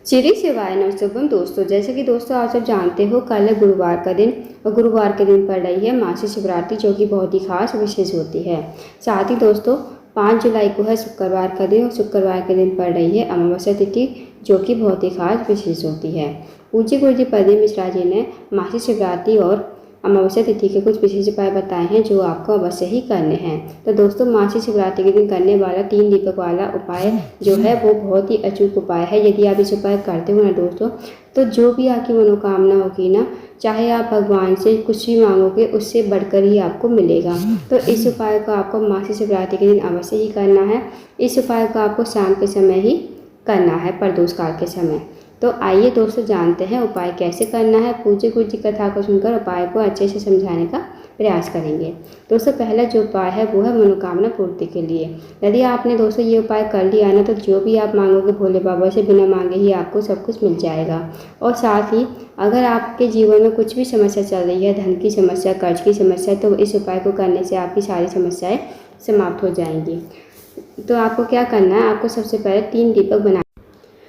श्री शिवाय नमस्तुभ्यं दोस्तों। जैसे कि दोस्तों आप सब जानते हो, कल है गुरुवार का दिन और गुरुवार के दिन पड़ रही है मासिक शिवरात्रि, जो कि बहुत ही खास विशेष होती है। साथ ही दोस्तों 5 जुलाई को है शुक्रवार का दिन और शुक्रवार के दिन पड़ रही है अमावस्या तिथि, जो कि बहुत ही खास विशेष होती है। पूज्य गुरु जी प्रदीप मिश्रा जी ने मासिक शिवरात्रि और अमावस्या तिथि के कुछ विशेष उपाय बताए हैं जो आपको अवश्य ही करने हैं। तो दोस्तों मासिक शिवरात्रि के दिन करने वाला 3 दीपक वाला उपाय जो है वो बहुत ही अचूक उपाय है। यदि आप इस उपाय करते हो ना दोस्तों, तो जो भी आपकी मनोकामना होगी ना, चाहे आप भगवान से कुछ भी मांगोगे उससे बढ़कर ही आपको मिलेगा। तो इस उपाय को आपको मासिक शिवरात्रि के दिन अवश्य ही करना है। इस उपाय को आपको शाम के समय ही करना है, प्रदोष काल के समय। तो आइए दोस्तों जानते हैं उपाय कैसे करना है। पूज्य गुरु जी कथा को सुनकर उपाय को अच्छे से समझाने का प्रयास करेंगे। दोस्तों पहला जो उपाय है वो है मनोकामना पूर्ति के लिए। यदि आपने दोस्तों ये उपाय कर लिया ना, तो जो भी आप मांगोगे भोले बाबा से बिना मांगे ही आपको सब कुछ मिल जाएगा। और साथ ही अगर आपके जीवन में कुछ भी समस्या चल रही है, धन की समस्या, कर्ज की समस्या, तो इस उपाय को करने से आपकी सारी समस्याएं समाप्त हो जाएंगी। तो आपको क्या करना है, आपको सबसे पहले 3 दीपक बना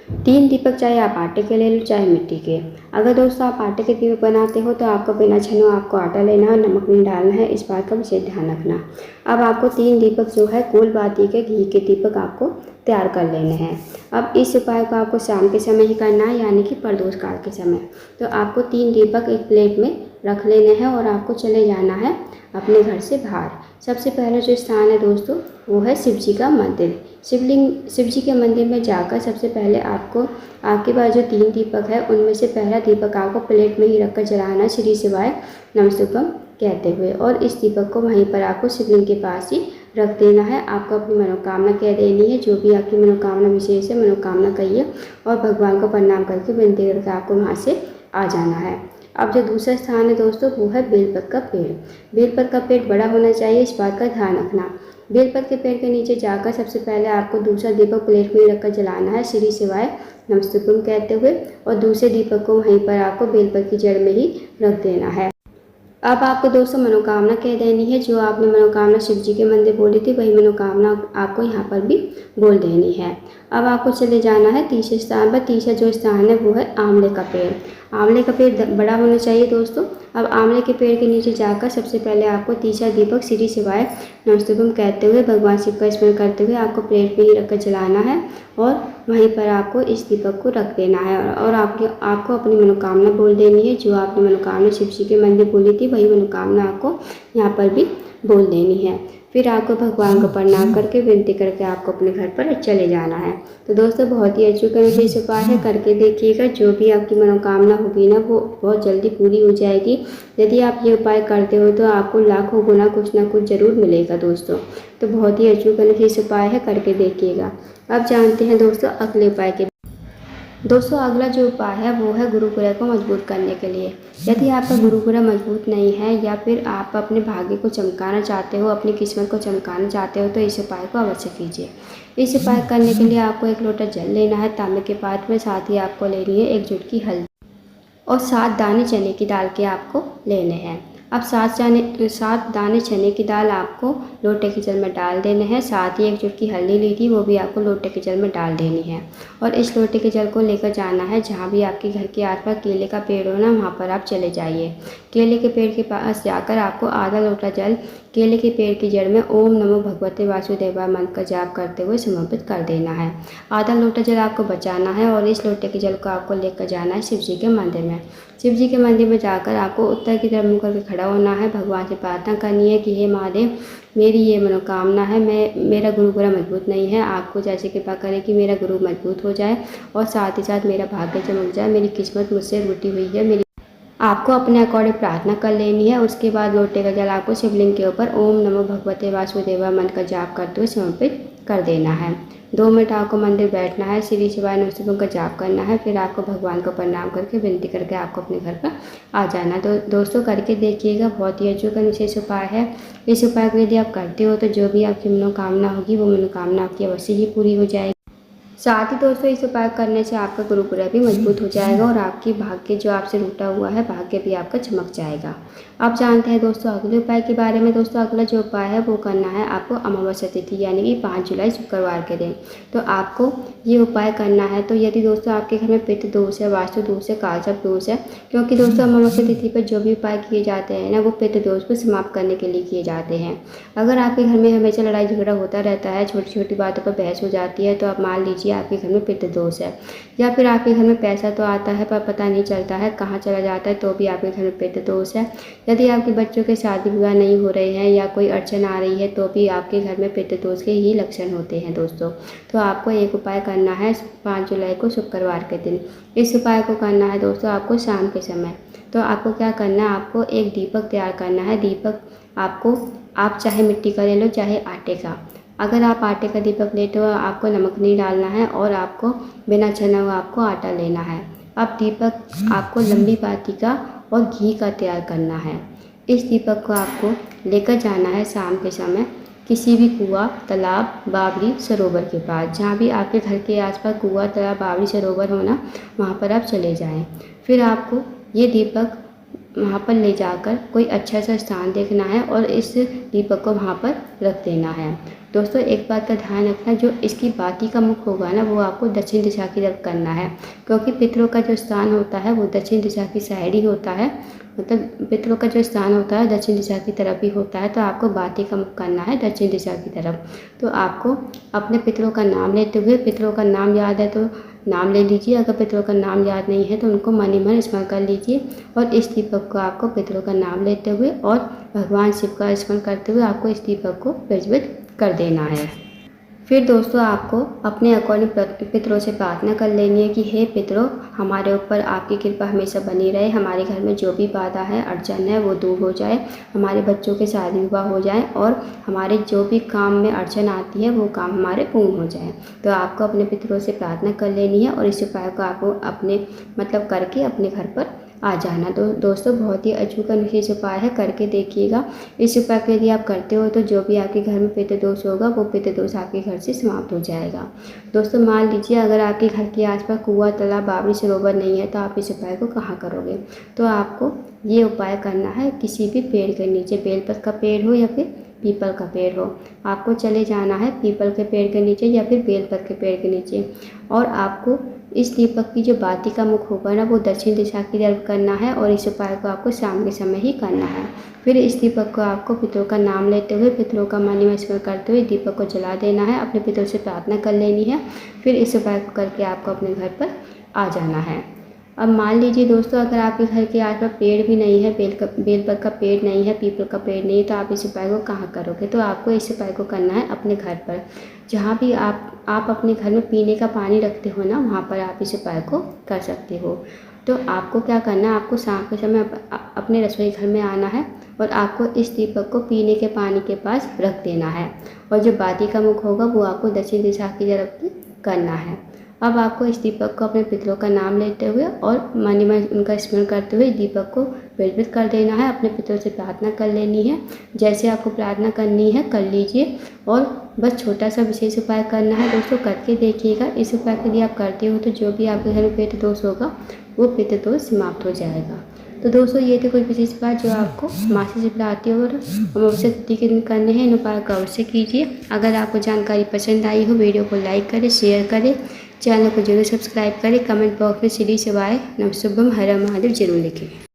3 दीपक, चाहे आप आटे के ले लो चाहे मिट्टी के। अगर दोस्तों आप आटे के दीपक बनाते हो तो आपको बिना छनो आपको आटा लेना है, नमक नहीं डालना है, इस बात का विशेष ध्यान रखना। अब आपको 3 दीपक जो है गोल बाती के घी के दीपक आपको तैयार कर लेने हैं। अब इस उपाय को आपको शाम के समय ही करना है, यानी कि प्रदोष काल के समय। तो आपको 3 दीपक एक प्लेट में रख लेने हैं और आपको चले जाना है अपने घर से बाहर। सबसे पहला जो स्थान है दोस्तों वो है शिव जी का मंदिर। शिव जी के मंदिर में जाकर सबसे पहले आपको आपके पास जो 3 दीपक है उनमें से पहला दीपक आपको प्लेट में ही रखकर जलाना, श्री शिवाय नमस्तुभ्यं कहते हुए। और इस दीपक को वहीं पर आपको शिवलिंग के पास ही रख देना है। आपको अपनी मनोकामना कह देनी है, जो भी आपकी मनोकामना विशेष है मनोकामना कहिए और भगवान को प्रणाम करके विनती करके आपको वहाँ से आ जाना है। अब जो दूसरा स्थान है दोस्तों वो है बेलपत का पेड़। बेलपत का पेड़ बड़ा होना चाहिए, इस बात का ध्यान रखना। बेलपत के पेड़ के नीचे जाकर सबसे पहले आपको दूसरा दीपक प्लेट में रखकर जलाना है, श्री शिवाय नमस्तुभ्यं कहते हुए। और दूसरे दीपक को वहीं पर आपको बेलपत की जड़ में ही रख देना है। अब आपको दोस्तों मनोकामना कह देनी है। जो आपने मनोकामना शिव जी के मंदिर बोली थी वही मनोकामना आपको यहाँ पर भी बोल देनी है। अब आपको चले जाना है तीसरे स्थान पर। तीसरा जो स्थान है वो है आंवले का पेड़। आंवले का पेड़ बड़ा होना चाहिए दोस्तों। अब आंवले के पेड़ के नीचे जाकर सबसे पहले आपको तीसरा दीपक श्री शिवाय नमस्तुभ्यं कहते हुए भगवान शिव का स्मरण करते हुए आपको प्लेट में ही रखकर जलाना है और वहीं पर आपको इस दीपक को रख देना है। और आपको अपनी मनोकामना बोल देनी है। जो आपने मनोकामना शिव जी के मंदिर बोली थी वही मनोकामना आपको यहाँ पर भी बोल देनी है। फिर आपको भगवान को प्रणाम करके विनती करके आपको अपने घर पर चले जाना है। तो दोस्तों बहुत ही अचूक विशेष उपाय है, करके देखिएगा। जो भी आपकी मनोकामना होगी ना वो बहुत जल्दी पूरी हो जाएगी। यदि आप ये उपाय करते हो तो आपको लाखों गुना कुछ ना कुछ जरूर मिलेगा दोस्तों। तो बहुत ही अचूक विशेष उपाय है, करके देखिएगा। अब जानते हैं दोस्तों अगले उपाय के। दोस्तों अगला जो उपाय है वो है गुरु ग्रह को मजबूत करने के लिए। यदि आपका गुरु ग्रह मजबूत नहीं है या फिर आप अपने भाग्य को चमकाना चाहते हो, अपनी किस्मत को चमकाना चाहते हो, तो इस उपाय को अवश्य कीजिए। इस उपाय करने के लिए आपको 1 लोटा जल लेना है तांबे के पात्र में। साथ ही आपको लेनी है 1 चुटकी हल्दी और 7 दाने चने की दाल के आपको लेने हैं। अब 7 दाने चने की दाल आपको लोटे के जल में डाल देने हैं। साथ ही 1 चुटकी हल्दी ली थी वो भी आपको लोटे के जल में डाल देनी है। और इस लोटे के जल को लेकर जाना है जहाँ भी आपके घर के आसपास केले का पेड़ हो ना, वहाँ पर आप चले जाइए। केले के पेड़ के पास जाकर आपको आधा लोटा जल केले के पेड़ की जड़ में ओम नमो भगवते वासुदेवाय मंत्र का जाप करते हुए समर्पित कर देना है। आधा लोटा जल आपको बचाना है और इस लोटे के जल को आपको लेकर जाना है शिव जी के मंदिर में। शिव जी के मंदिर में जाकर आपको उत्तर की तरफ मुँह करके खड़ा होना है। भगवान से प्रार्थना करनी है कि हे महादेव, मेरी ये मनोकामना है, मेरा गुरु ग्रह मजबूत नहीं है, आपको जैसे कृपा करें कि मेरा गुरु मजबूत हो जाए और साथ ही साथ मेरा भाग्य चमक जाए, मेरी किस्मत मुझसे रूठी हुई है, मेरी आपको अपने अकॉर्डिंग प्रार्थना कर लेनी है। उसके बाद लोटे का जल आपको शिवलिंग के ऊपर ओम नमो भगवते वासुदेवाय मंत्र का जाप करते हुए समर्पित कर देना है। 2 मिनट आपको मंदिर बैठना है, श्री शिवाय नमस्तुभ्यं का जाप करना है। फिर आपको भगवान को प्रणाम करके विनती करके आपको अपने घर पर आ जाना। तो दोस्तों करके देखिएगा, बहुत ही अचूक विशेष उपाय है। इस उपाय को यदि आप करते हो तो जो भी आपकी मनोकामना होगी वो मनोकामना आपकी अवश्य ही पूरी हो जाएगी। साथ ही दोस्तों इस उपाय करने से आपका गुरु ग्रह भी मजबूत हो जाएगा और आपकी भाग्य जो आपसे रूठा हुआ है भाग्य भी आपका चमक जाएगा। अब जानते हैं दोस्तों अगले उपाय के बारे में। दोस्तों अगला जो उपाय है वो करना है आपको अमावस्या तिथि यानी कि 5 जुलाई शुक्रवार के दिन। तो आपको ये उपाय करना है। तो यदि दोस्तों आपके घर में पितृ दोष है, वास्तु दोष है, कालसर्प दोष है, क्योंकि दोस्तों अमावस्या तिथि पर जो भी उपाय किए जाते हैं ना वो पितृ दोष को समाप्त करने के लिए किए जाते हैं। अगर आपके घर में हमेशा लड़ाई झगड़ा होता रहता है, छोटी छोटी बातों पर बहस हो जाती है, तो आप मान लीजिए आपके घर में पितृ दोष है। या फिर आपके घर में पैसा तो आता है पर पता नहीं चलता है कहाँ चला जाता है, तो भी आपके घर में पितृ दोष है। यदि आपके बच्चों के शादी विवाह नहीं हो रहे हैं या कोई अड़चन आ रही है, तो भी आपके घर में पितृ दोष के ही लक्षण होते हैं दोस्तों। तो आपको एक उपाय करना है 5 जुलाई को शुक्रवार के दिन। इस उपाय को करना है दोस्तों आपको शाम के समय। तो आपको क्या करना है, आपको एक दीपक तैयार करना है। दीपक आपको आप चाहे मिट्टी का ले लो चाहे आटे का। अगर आप आटे का दीपक लेते हो आपको नमक नहीं डालना है और आपको बिना छना हुआ आपको आटा लेना है। अब दीपक आपको लंबी बाती का और घी का तैयार करना है। इस दीपक को आपको लेकर जाना है शाम के समय किसी भी कुआं, तालाब, बावड़ी, सरोवर के पास। जहाँ भी आपके घर के आसपास कुआं, तालाब, बावड़ी, सरोवर हो ना, वहाँ पर आप चले जाएं। फिर आपको ये दीपक वहाँ पर ले जाकर कोई अच्छा सा स्थान देखना है और इस दीपक को वहाँ पर रख देना है। दोस्तों एक बात का ध्यान रखना, जो इसकी बाती का मुख होगा ना वो आपको दक्षिण दिशा की तरफ करना है, क्योंकि पितरों का जो स्थान होता है वो दक्षिण दिशा की साइड ही होता है। मतलब पितरों का जो स्थान होता है दक्षिण दिशा की तरफ ही होता है, तो आपको बाती का मुख करना है दक्षिण दिशा की तरफ। तो आपको अपने पितरों का नाम लेते हुए, पितरों का नाम याद है तो नाम ले लीजिए, अगर पितरों का नाम याद नहीं है तो उनको मन ही मन स्मरण कर लीजिए। और इस दीपक को आपको पितरों का नाम लेते हुए और भगवान शिव का स्मरण करते हुए आपको इस दीपक को प्रज्वलित कर देना है। फिर दोस्तों आपको अपने अकॉर्डिंग पितरों से प्रार्थना कर लेनी है कि हे पितरों, हमारे ऊपर आपकी कृपा हमेशा बनी रहे, हमारे घर में जो भी बाधा है, अड़चन है वो दूर हो जाए, हमारे बच्चों के शादी विवाह हो जाए और हमारे जो भी काम में अड़चन आती है वो काम हमारे पूर्ण हो जाए। तो आपको अपने पितरों से प्रार्थना कर लेनी है और इस उपाय को आपको अपने मतलब करके अपने घर पर आ जाना। तो दोस्तों बहुत ही अचूक विशेष उपाय है, करके देखिएगा। इस उपाय को यदि आप करते हो तो जो भी आपके घर में पितृ दोष होगा वो पितृ दोष आपके घर से समाप्त हो जाएगा। दोस्तों मान लीजिए अगर आपके घर के आसपास कुआं, तालाब, बावड़ी, सरोवर नहीं है तो आप इस उपाय को कहाँ करोगे। तो आपको ये उपाय करना है किसी भी पेड़ के नीचे, बेलपत्र का पेड़ हो या फिर पीपल का पेड़ हो, आपको चले जाना है पीपल के पेड़ के नीचे या फिर बेलपत्र के पेड़ के नीचे। और आपको इस दीपक की जो बाती का मुख होगा ना वो दक्षिण दिशा की तरफ करना है और इस उपाय को आपको शाम के समय ही करना है। फिर इस दीपक को आपको पितरों का नाम लेते हुए, पितरों का मन में स्मरण करते हुए दीपक को जला देना है, अपने पितरों से प्रार्थना कर लेनी है। फिर इस उपाय को करके आपको अपने घर पर आ जाना है। अब मान लीजिए दोस्तों अगर आपके घर के आसपास पेड़ भी नहीं है, बेलपत्र का पेड़ नहीं है, पीपल का पेड़ नहीं है, तो आप इस उपाय को कहाँ करोगे। तो आपको इस उपाय को करना है अपने घर पर, जहाँ भी आप अपने घर में पीने का पानी रखते हो ना वहाँ पर आप इस उपाय को कर सकते हो। तो आपको क्या करना है, आपको शाम के समय अपने रसोई घर में आना है और आपको इस दीपक को पीने के पानी के पास रख देना है और जो बाती का मुख होगा वो आपको दक्षिण दिशा की तरफ करना है। अब आपको इस दीपक को अपने पितरों का नाम लेते हुए और मन ही मन उनका स्मरण करते हुए दीपक को प्रज्वलित कर देना है, अपने पितरों से प्रार्थना कर लेनी है। जैसे आपको प्रार्थना करनी है कर लीजिए और बस छोटा सा विशेष उपाय करना है दोस्तों, करके देखिएगा। इस उपाय के लिए आप करते हो तो जो भी आपके घर में पितृ दोष होगा वो पितृ दोष समाप्त हो जाएगा। तो दोस्तों ये थे कुछ विशेष उपाय जो आपको मासिक शुक्ला आती है और अमावस्या तिथि के दिन करने हैं। इन उपाय को अवश्य कीजिए। अगर आपको जानकारी पसंद आई हो वीडियो को लाइक करें, शेयर करें, चैनल को जरूर सब्सक्राइब करें, कमेंट बॉक्स में श्री शिवाय नमः शुभम हर महादेव जरूर लिखें।